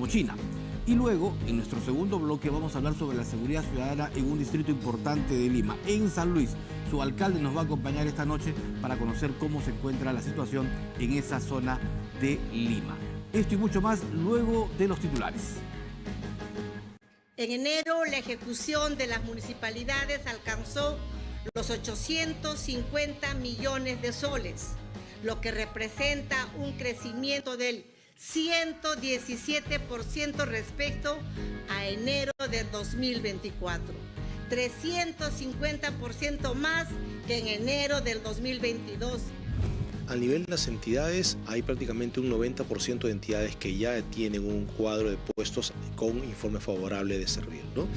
China. Y luego, en nuestro segundo bloque, vamos a hablar sobre la seguridad ciudadana en un distrito importante de Lima, en San Luis. Su alcalde nos va a acompañar esta noche para conocer cómo se encuentra la situación en esa zona de Lima. Esto y mucho más luego de los titulares. En enero, la ejecución de las municipalidades alcanzó los 850 millones de soles, lo que representa un crecimiento del 117% respecto a enero del 2024, 350% más que en enero del 2022. A nivel de las entidades, hay prácticamente un 90% de entidades que ya tienen un cuadro de puestos con informe favorable de servir, ¿no?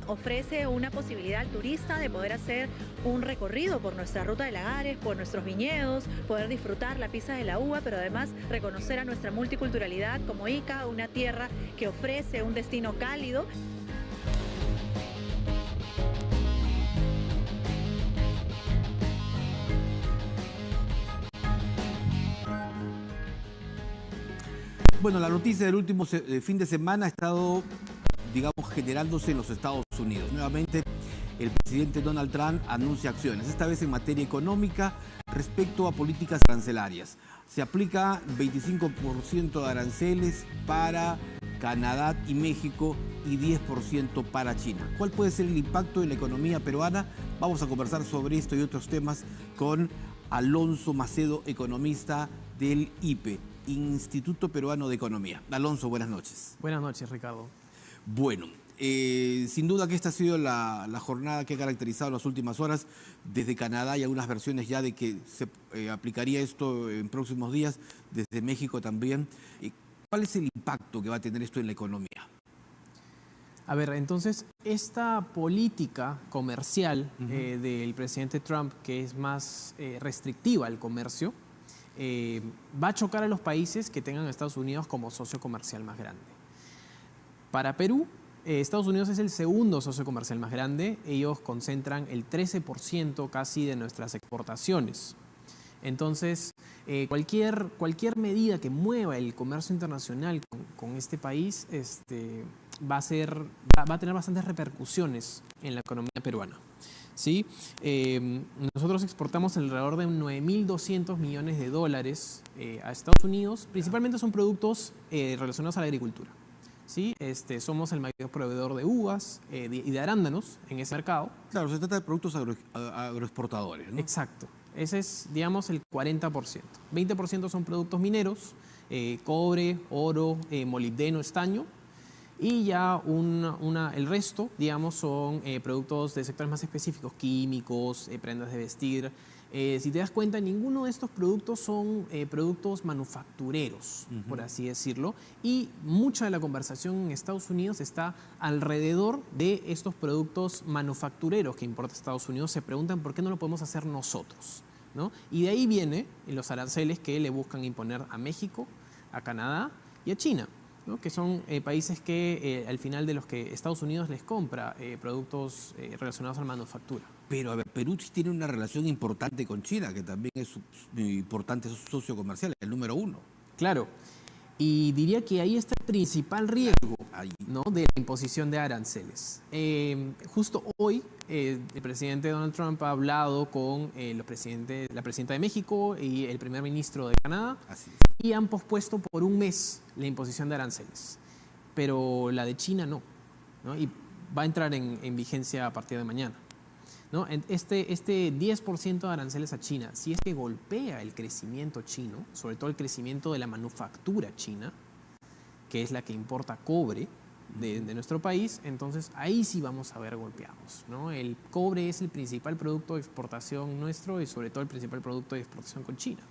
Ofrece una posibilidad al turista de poder hacer un recorrido por nuestra ruta de lagares, por nuestros viñedos, poder disfrutar la pizza de la uva, pero además reconocer a nuestra multiculturalidad como Ica, una tierra que ofrece un destino cálido. Bueno, la noticia del último fin de semana ha estado, digamos, generándose en los Estados Unidos. Nuevamente, el presidente Donald Trump anuncia acciones, esta vez en materia económica respecto a políticas arancelarias. Se aplica 25% de aranceles para Canadá y México y 10% para China. ¿Cuál puede ser el impacto en la economía peruana? Vamos a conversar sobre esto y otros temas con Alonso Macedo, economista del IPE, Instituto Peruano de Economía. Alonso, buenas noches. Buenas noches, Ricardo. Bueno, sin duda que esta ha sido la jornada que ha caracterizado las últimas horas. Desde Canadá hay algunas versiones ya de que se aplicaría esto en próximos días, desde México también. ¿Cuál es el impacto que va a tener esto en la economía? A ver, entonces, esta política comercial del presidente Trump, que es más restrictiva al comercio, va a chocar a los países que tengan a Estados Unidos como socio comercial más grande. Para Perú, Estados Unidos es el segundo socio comercial más grande. Ellos concentran el 13% casi de nuestras exportaciones. Entonces, cualquier medida que mueva el comercio internacional con este país va a tener bastantes repercusiones en la economía peruana. ¿Sí? Nosotros exportamos alrededor de 9.200 millones de dólares a Estados Unidos. Principalmente son productos relacionados a la agricultura. ¿Sí? Somos el mayor proveedor de uvas y de arándanos en ese mercado. Claro, se trata de productos agroexportadores, ¿no? Exacto. Ese es, digamos, el 40%. 20% son productos mineros, cobre, oro, molibdeno, estaño. Y ya el resto, digamos, son productos de sectores más específicos, químicos, prendas de vestir. Si te das cuenta, ninguno de estos productos son productos manufactureros, por así decirlo. Y mucha de la conversación en Estados Unidos está alrededor de estos productos manufactureros que importa Estados Unidos. Se preguntan por qué no lo podemos hacer nosotros, ¿no? Y de ahí vienen los aranceles que le buscan imponer a México, a Canadá y a China, ¿no? Que son países que al final de los que Estados Unidos les compra productos relacionados a la manufactura. Pero, a ver, Perú sí tiene una relación importante con China, que también es importante socio comercial, el número 1. Claro, y diría que ahí está el principal riesgo, ¿no?, de la imposición de aranceles. Justo hoy, el presidente Donald Trump ha hablado con la presidenta de México y el primer ministro de Canadá. Así es. Y han pospuesto por un mes la imposición de aranceles, pero la de China no, y va a entrar en vigencia a partir de mañana, ¿no? Este 10% de aranceles a China, si es que golpea el crecimiento chino, sobre todo el crecimiento de la manufactura china, que es la que importa cobre de nuestro país, entonces ahí sí vamos a ver golpeados, ¿no? El cobre es el principal producto de exportación nuestro y sobre todo el principal producto de exportación con China.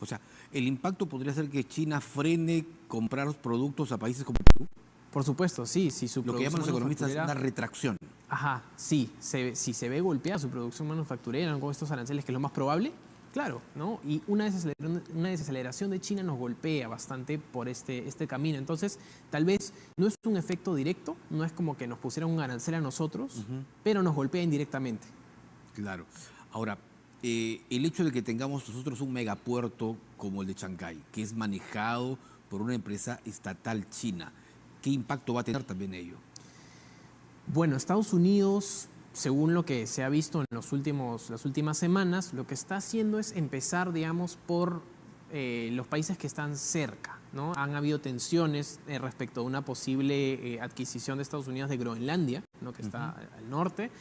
O sea, ¿el impacto podría ser que China frene comprar los productos a países como Perú? Por supuesto, sí. Si su Lo que llaman los economistas una retracción. Ajá, sí. Si se ve golpeada su producción manufacturera con estos aranceles, que es lo más probable, claro, ¿no? Y una desaceleración de China nos golpea bastante por este camino. Entonces, tal vez no es un efecto directo, no es como que nos pusieran un arancel a nosotros, pero nos golpea indirectamente. Claro. Ahora, el hecho de que tengamos nosotros un megapuerto como el de Chancay, que es manejado por una empresa estatal china, ¿Qué impacto va a tener también ello? Bueno, Estados Unidos, según lo que se ha visto en las últimas semanas, lo que está haciendo es empezar, digamos, por los países que están cerca, ¿no? Han habido tensiones respecto a una posible adquisición de Estados Unidos de Groenlandia, ¿no? Que está al norte.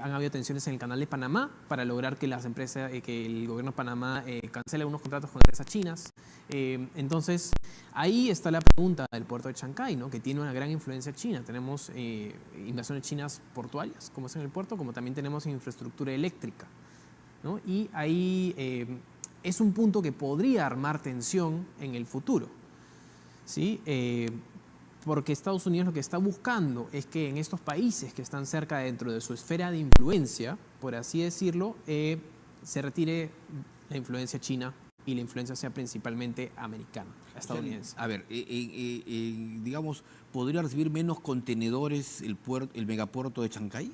Han habido tensiones en el Canal de Panamá para lograr que las empresas, que el gobierno de Panamá cancele algunos contratos con empresas chinas. Entonces, ahí está la pregunta del puerto de Chancay, ¿no? Que tiene una gran influencia china. Tenemos inversiones chinas portuarias, como es en el puerto, como también tenemos infraestructura eléctrica, ¿no? Y ahí es un punto que podría armar tensión en el futuro, ¿sí? Porque Estados Unidos lo que está buscando es que en estos países que están cerca dentro de su esfera de influencia, por así decirlo, se retire la influencia china y la influencia sea principalmente americana, estadounidense. A ver, digamos, ¿podría recibir menos contenedores el megapuerto de Chancay?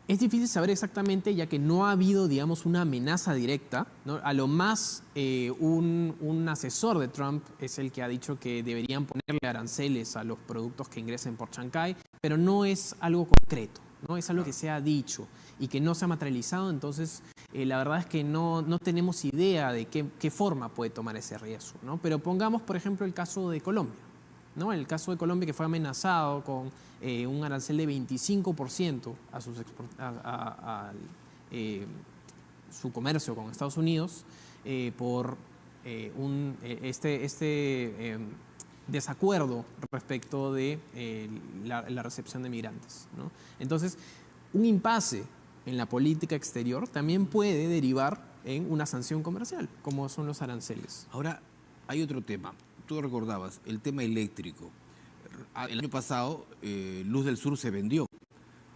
Es difícil saber exactamente, ya que no ha habido, digamos, una amenaza directa, ¿no? A lo más, un asesor de Trump es el que ha dicho que deberían ponerle aranceles a los productos que ingresen por Chancay, pero no es algo concreto, ¿no? Es algo que se ha dicho y que no se ha materializado. Entonces, la verdad es que no tenemos idea de qué forma puede tomar ese riesgo, ¿no? Pero pongamos, por ejemplo, el caso de Colombia, ¿no? El caso de Colombia, que fue amenazado con un arancel de 25% a su comercio con Estados Unidos por desacuerdo respecto de la recepción de migrantes, ¿no? Entonces, un impasse en la política exterior también puede derivar en una sanción comercial, como son los aranceles. Ahora, hay otro tema. Tú recordabas, el tema eléctrico. El año pasado, Luz del Sur se vendió,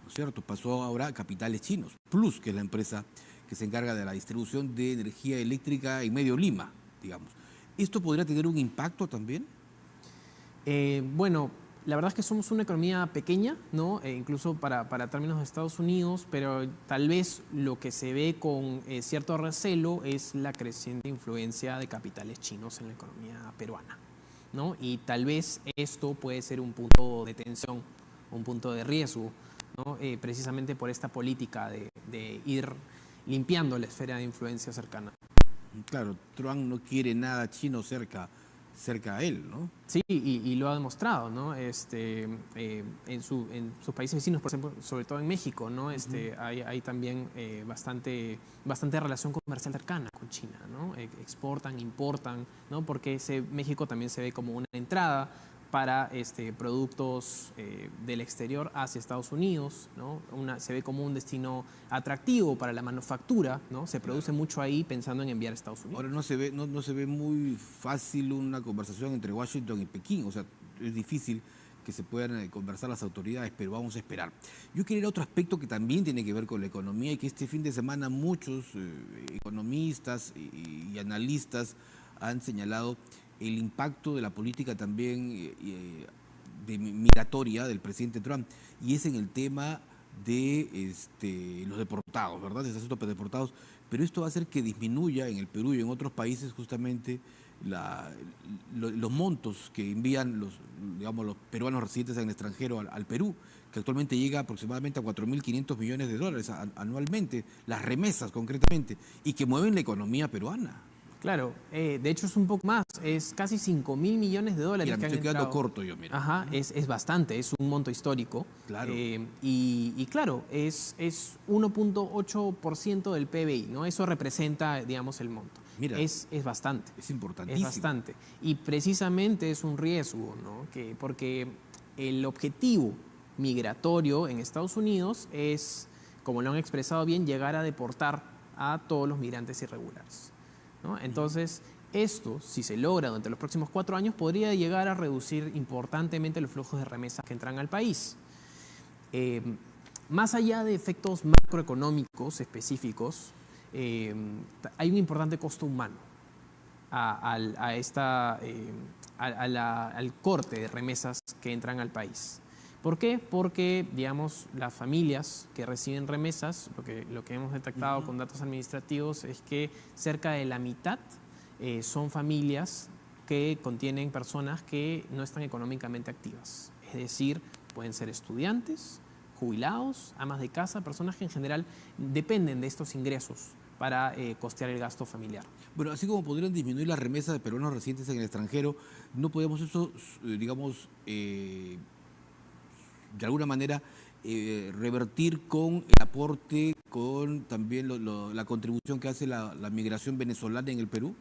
¿no es cierto? Pasó ahora a capitales chinos. Plus, que es la empresa que se encarga de la distribución de energía eléctrica en Medio Lima, digamos. ¿Esto podría tener un impacto también? Bueno, la verdad es que somos una economía pequeña, ¿no? Incluso para términos de Estados Unidos, pero tal vez lo que se ve con cierto recelo es la creciente influencia de capitales chinos en la economía peruana, ¿no? Y tal vez esto puede ser un punto de tensión, un punto de riesgo, ¿no? Precisamente por esta política de ir limpiando la esfera de influencia cercana. Claro, Trump no quiere nada chino cerca a él, ¿no? Sí, y lo ha demostrado, ¿no? En sus países vecinos, por ejemplo, sobre todo en México, ¿no? Hay también bastante relación comercial cercana con China, ¿no? Exportan, importan, ¿no? Porque México también se ve como una entrada para productos del exterior hacia Estados Unidos, ¿no? Se ve como un destino atractivo para la manufactura, ¿no? Se produce mucho ahí pensando en enviar a Estados Unidos. Ahora no se ve muy fácil una conversación entre Washington y Pekín, o sea, es difícil que se puedan conversar las autoridades, pero vamos a esperar. Yo quería ir a otro aspecto que también tiene que ver con la economía y que este fin de semana muchos economistas y analistas han señalado el impacto de la política también migratoria del presidente Trump, y es en el tema de los deportados, ¿verdad? Este asunto de deportados, pero esto va a hacer que disminuya en el Perú y en otros países justamente los montos que envían los peruanos residentes en el extranjero al Perú, que actualmente llega aproximadamente a 4.500 millones de dólares anualmente, las remesas concretamente, y que mueven la economía peruana. Claro, de hecho es un poco más, es casi 5.000 millones de dólares. Mira, me estoy quedando corto yo, mira. Ajá, es bastante, es un monto histórico. Claro. Y claro, es 1.8% del PBI, ¿no? Eso representa, digamos, el monto. Mira, es bastante. Es importantísimo. Es bastante. Y precisamente es un riesgo, ¿no? Porque el objetivo migratorio en Estados Unidos es, como lo han expresado bien, llegar a deportar a todos los migrantes irregulares, ¿no? Entonces, esto, si se logra durante los próximos 4 años, podría llegar a reducir importantemente los flujos de remesas que entran al país. Más allá de efectos macroeconómicos específicos, hay un importante costo humano al corte de remesas que entran al país. ¿Por qué? Porque, digamos, las familias que reciben remesas, lo que hemos detectado con datos administrativos es que cerca de la mitad son familias que contienen personas que no están económicamente activas. Es decir, pueden ser estudiantes, jubilados, amas de casa, personas que en general dependen de estos ingresos para costear el gasto familiar. Bueno, así como podrían disminuir las remesas de peruanos residentes en el extranjero, ¿no podemos eso, digamos, de alguna manera revertir con el aporte, con también la contribución que hace la migración venezolana en el Perú?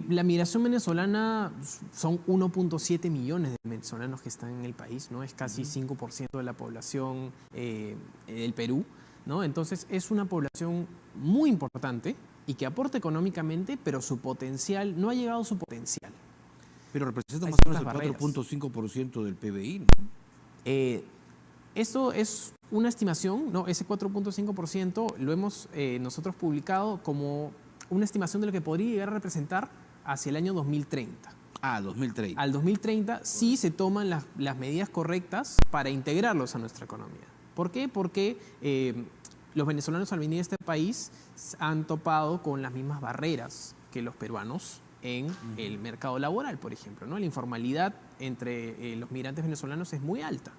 La migración venezolana son 1.7 millones de venezolanos que están en el país, ¿no? Es casi 5% de la población del Perú, ¿no? Entonces es una población muy importante y que aporta económicamente, pero su potencial, no ha llegado a su potencial. Pero representa más o menos el 4.5% del PBI, ¿no? Esto es una estimación, ¿no? Ese 4.5% lo hemos nosotros publicado como una estimación de lo que podría llegar a representar hacia el año 2030. Ah, 2030. Al 2030 sí se toman las medidas correctas para integrarlos a nuestra economía. ¿Por qué? Porque los venezolanos al venir a este país han topado con las mismas barreras que los peruanos en el mercado laboral, por ejemplo, ¿no? La informalidad entre los migrantes venezolanos es muy alta,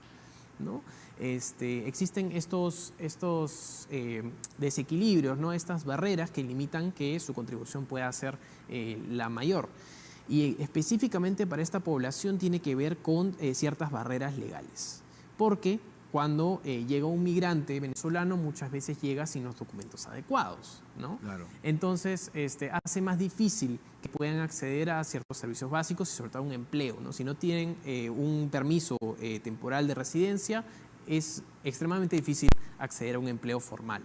¿no? Existen estos desequilibrios, ¿no? Estas barreras que limitan que su contribución pueda ser la mayor. Y específicamente para esta población tiene que ver con ciertas barreras legales. Porque cuando llega un migrante venezolano muchas veces llega sin los documentos adecuados, ¿no? Claro. Entonces hace más difícil que puedan acceder a ciertos servicios básicos y sobre todo a un empleo, ¿no? Si no tienen un permiso temporal de residencia, es extremadamente difícil acceder a un empleo formal.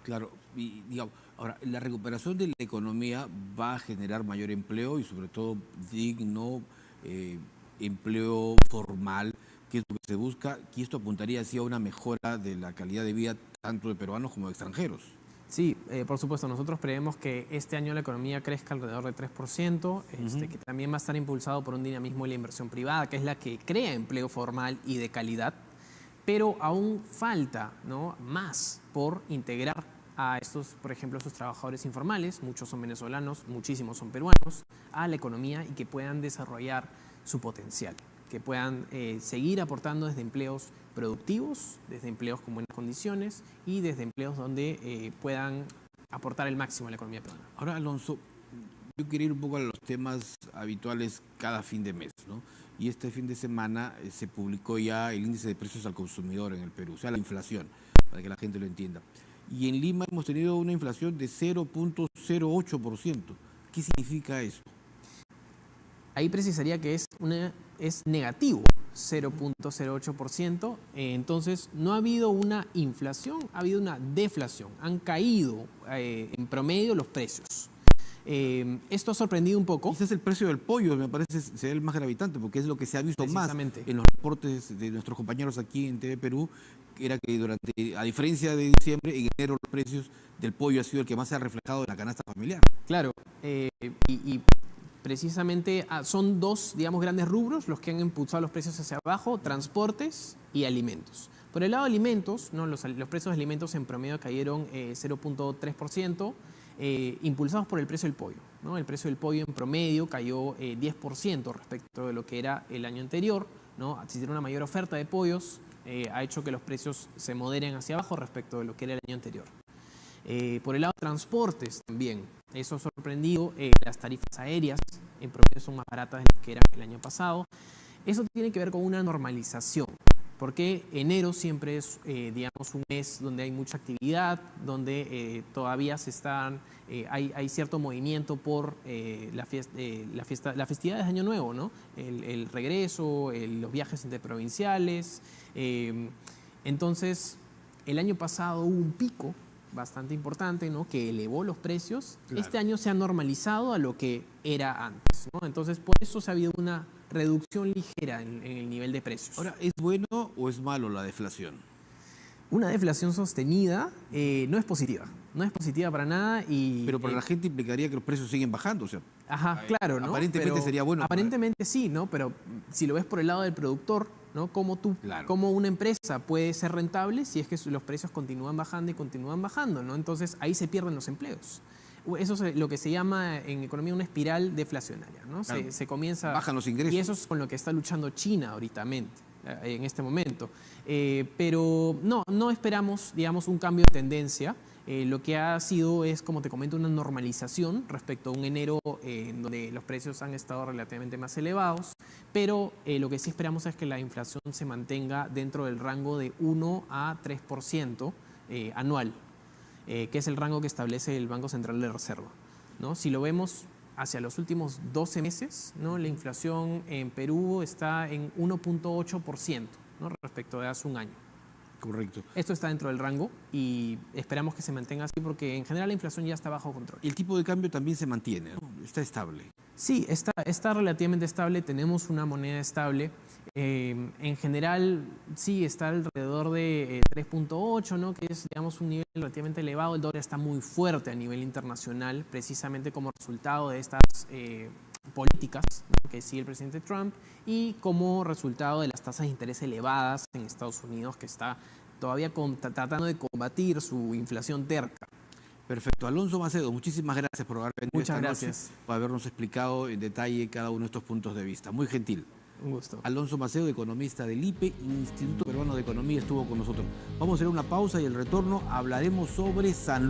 Claro, y digamos, ahora, la recuperación de la economía va a generar mayor empleo y sobre todo digno, empleo formal, que es lo que se busca, y esto apuntaría así a una mejora de la calidad de vida tanto de peruanos como de extranjeros. Sí, por supuesto, nosotros creemos que este año la economía crezca alrededor de 3%, que también va a estar impulsado por un dinamismo de la inversión privada, que es la que crea empleo formal y de calidad, pero aún falta, ¿no?, más por integrar a estos, por ejemplo, esos trabajadores informales, muchos son venezolanos, muchísimos son peruanos, a la economía y que puedan desarrollar su potencial, que puedan seguir aportando desde empleos productivos, desde empleos con buenas condiciones y desde empleos donde puedan aportar el máximo a la economía peruana. Ahora, Alonso, yo quería ir un poco a los temas habituales cada fin de mes, ¿no? Y este fin de semana se publicó ya el índice de precios al consumidor en el Perú, o sea, la inflación, para que la gente lo entienda. Y en Lima hemos tenido una inflación de 0.08%. ¿Qué significa eso? Ahí precisaría que es negativo, 0.08%. Entonces, no ha habido una inflación, ha habido una deflación. Han caído en promedio los precios. Esto ha sorprendido un poco. Quizás el precio del pollo, me parece, sea el más gravitante, porque es lo que se ha visto más en los reportes de nuestros compañeros aquí en TV Perú, que era que a diferencia de diciembre, en enero los precios del pollo ha sido el que más se ha reflejado en la canasta familiar. Claro, y precisamente son dos, digamos, grandes rubros los que han impulsado los precios hacia abajo: transportes y alimentos. Por el lado de alimentos, ¿no?, los precios de alimentos en promedio cayeron 0.3%, impulsados por el precio del pollo, ¿no? El precio del pollo en promedio cayó 10% respecto de lo que era el año anterior, ¿no? Si tiene una mayor oferta de pollos, ha hecho que los precios se moderen hacia abajo respecto de lo que era el año anterior. Por el lado de transportes también, eso ha sorprendido. Las tarifas aéreas en promedio son más baratas de lo que eran el año pasado. Eso tiene que ver con una normalización, porque enero siempre es, digamos, un mes donde hay mucha actividad, donde todavía hay cierto movimiento por la festividad de Año Nuevo, ¿no? El regreso, los viajes interprovinciales. Entonces, el año pasado hubo un pico bastante importante, ¿no?, que elevó los precios. Claro. Este año se ha normalizado a lo que era antes, ¿no? Entonces, por eso se ha habido una reducción ligera en el nivel de precios. Ahora, ¿es bueno o es malo la deflación? Una deflación sostenida no es positiva. No es positiva para nada. Pero para la gente implicaría que los precios siguen bajando, o sea. Ajá, claro, ¿no? Aparentemente pero sería bueno. Aparentemente sí, ¿no? Pero si lo ves por el lado del productor, ¿no? ¿Cómo una empresa puede ser rentable si es que los precios continúan bajando y continúan bajando, ¿no? Entonces ahí se pierden los empleos. Eso es lo que se llama en economía una espiral deflacionaria, ¿no? Claro. Se comienza... Bajan los ingresos. Y eso es con lo que está luchando China ahorita, en este momento. Pero no esperamos, digamos, un cambio de tendencia. Lo que ha sido es, como te comento, una normalización respecto a un enero en donde los precios han estado relativamente más elevados, pero lo que sí esperamos es que la inflación se mantenga dentro del rango de 1 a 3% anual, que es el rango que establece el Banco Central de Reserva, ¿no? Si lo vemos hacia los últimos 12 meses, ¿no? La inflación en Perú está en 1.8%, ¿no? Respecto de hace un año. Correcto. Esto está dentro del rango y esperamos que se mantenga así porque en general la inflación ya está bajo control. El tipo de cambio también se mantiene, ¿no? Está estable. Sí, está relativamente estable, tenemos una moneda estable. En general, sí, está alrededor de 3.8, ¿no? Que es, digamos, un nivel relativamente elevado. El dólar está muy fuerte a nivel internacional, precisamente como resultado de estas políticas, ¿no? Que sigue el presidente Trump y como resultado de las tasas de interés elevadas en Estados Unidos, que está todavía tratando de combatir su inflación terca. Perfecto. Alonso Macedo, muchísimas gracias por haber venido Muchas esta gracias. noche, por habernos explicado en detalle cada uno de estos puntos de vista. Muy gentil. Un gusto. Alonso Macedo, economista del IPE, Instituto Peruano de Economía, estuvo con nosotros. Vamos a hacer una pausa y al retorno hablaremos sobre San Luis.